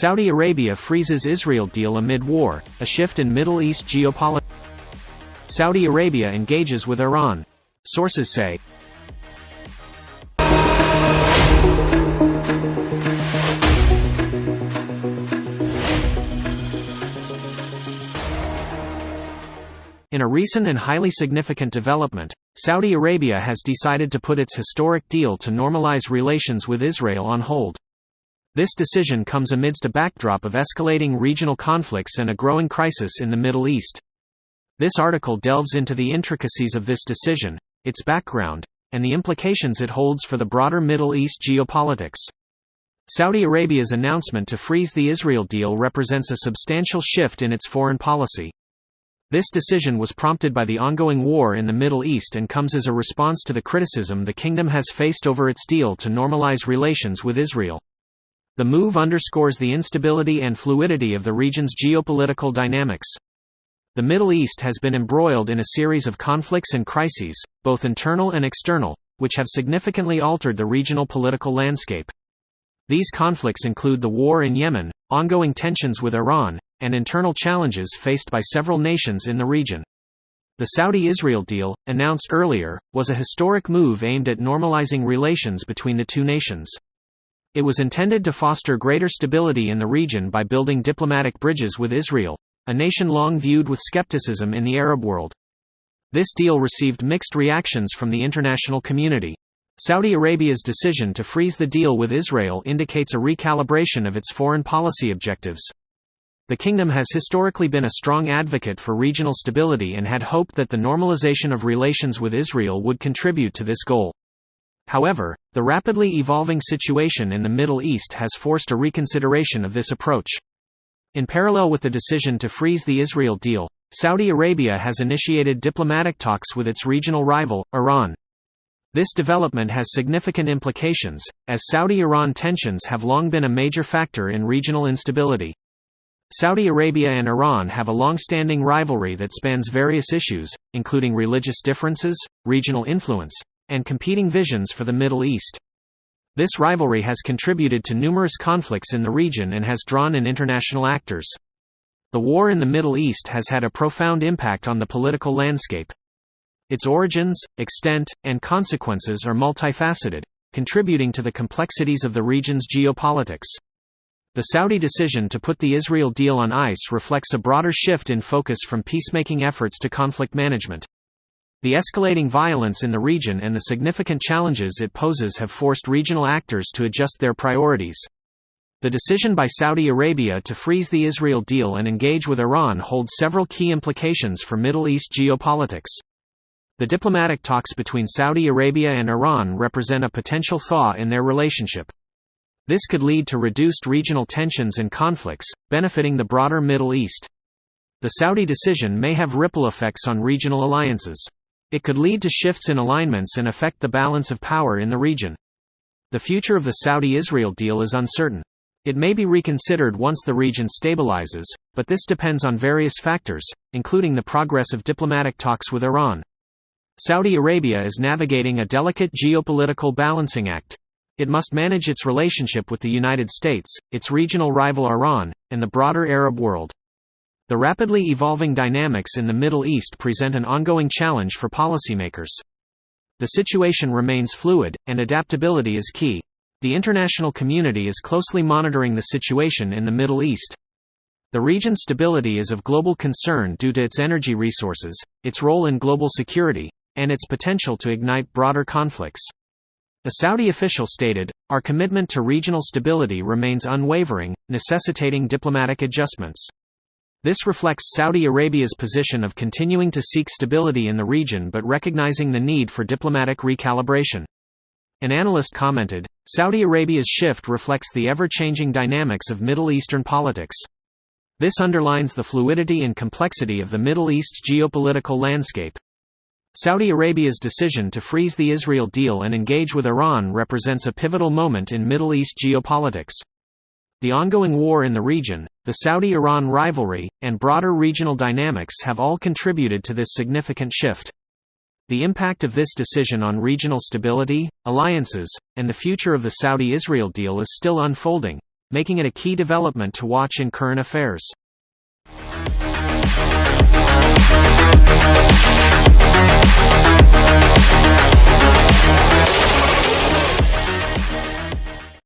Saudi Arabia freezes Israel deal amid war, a shift in Middle East geopolitics. Saudi Arabia engages with Iran. Sources say. In a recent and highly significant development, Saudi Arabia has decided to put its historic deal to normalize relations with Israel on hold. This decision comes amidst a backdrop of escalating regional conflicts and a growing crisis in the Middle East. This article delves into the intricacies of this decision, its background, and the implications it holds for the broader Middle East geopolitics. Saudi Arabia's announcement to freeze the Israel deal represents a substantial shift in its foreign policy. This decision was prompted by the ongoing war in the Middle East and comes as a response to the criticism the kingdom has faced over its deal to normalize relations with Israel. The move underscores the instability and fluidity of the region's geopolitical dynamics. The Middle East has been embroiled in a series of conflicts and crises, both internal and external, which have significantly altered the regional political landscape. These conflicts include the war in Yemen, ongoing tensions with Iran, and internal challenges faced by several nations in the region. The Saudi-Israel deal, announced earlier, was a historic move aimed at normalizing relations between the two nations. It was intended to foster greater stability in the region by building diplomatic bridges with Israel, a nation long viewed with skepticism in the Arab world. This deal received mixed reactions from the international community. Saudi Arabia's decision to freeze the deal with Israel indicates a recalibration of its foreign policy objectives. The kingdom has historically been a strong advocate for regional stability and had hoped that the normalization of relations with Israel would contribute to this goal. However, the rapidly evolving situation in the Middle East has forced a reconsideration of this approach. In parallel with the decision to freeze the Israel deal, Saudi Arabia has initiated diplomatic talks with its regional rival, Iran. This development has significant implications, as Saudi-Iran tensions have long been a major factor in regional instability. Saudi Arabia and Iran have a long-standing rivalry that spans various issues, including religious differences, regional influence, and competing visions for the Middle East. This rivalry has contributed to numerous conflicts in the region and has drawn in international actors. The war in the Middle East has had a profound impact on the political landscape. Its origins, extent, and consequences are multifaceted, contributing to the complexities of the region's geopolitics. The Saudi decision to put the Israel deal on ice reflects a broader shift in focus from peacemaking efforts to conflict management. The escalating violence in the region and the significant challenges it poses have forced regional actors to adjust their priorities. The decision by Saudi Arabia to freeze the Israel deal and engage with Iran holds several key implications for Middle East geopolitics. The diplomatic talks between Saudi Arabia and Iran represent a potential thaw in their relationship. This could lead to reduced regional tensions and conflicts, benefiting the broader Middle East. The Saudi decision may have ripple effects on regional alliances. It could lead to shifts in alignments and affect the balance of power in the region. The future of the Saudi-Israel deal is uncertain. It may be reconsidered once the region stabilizes, but this depends on various factors, including the progress of diplomatic talks with Iran. Saudi Arabia is navigating a delicate geopolitical balancing act. It must manage its relationship with the United States, its regional rival Iran, and the broader Arab world. The rapidly evolving dynamics in the Middle East present an ongoing challenge for policymakers. The situation remains fluid, and adaptability is key. The international community is closely monitoring the situation in the Middle East. The region's stability is of global concern due to its energy resources, its role in global security, and its potential to ignite broader conflicts. A Saudi official stated, "Our commitment to regional stability remains unwavering, necessitating diplomatic adjustments." This reflects Saudi Arabia's position of continuing to seek stability in the region but recognizing the need for diplomatic recalibration. An analyst commented, "Saudi Arabia's shift reflects the ever-changing dynamics of Middle Eastern politics." This underlines the fluidity and complexity of the Middle East's geopolitical landscape. Saudi Arabia's decision to freeze the Israel deal and engage with Iran represents a pivotal moment in Middle East geopolitics. The ongoing war in the region, the Saudi-Iran rivalry, and broader regional dynamics have all contributed to this significant shift. The impact of this decision on regional stability, alliances, and the future of the Saudi-Israel deal is still unfolding, making it a key development to watch in current affairs.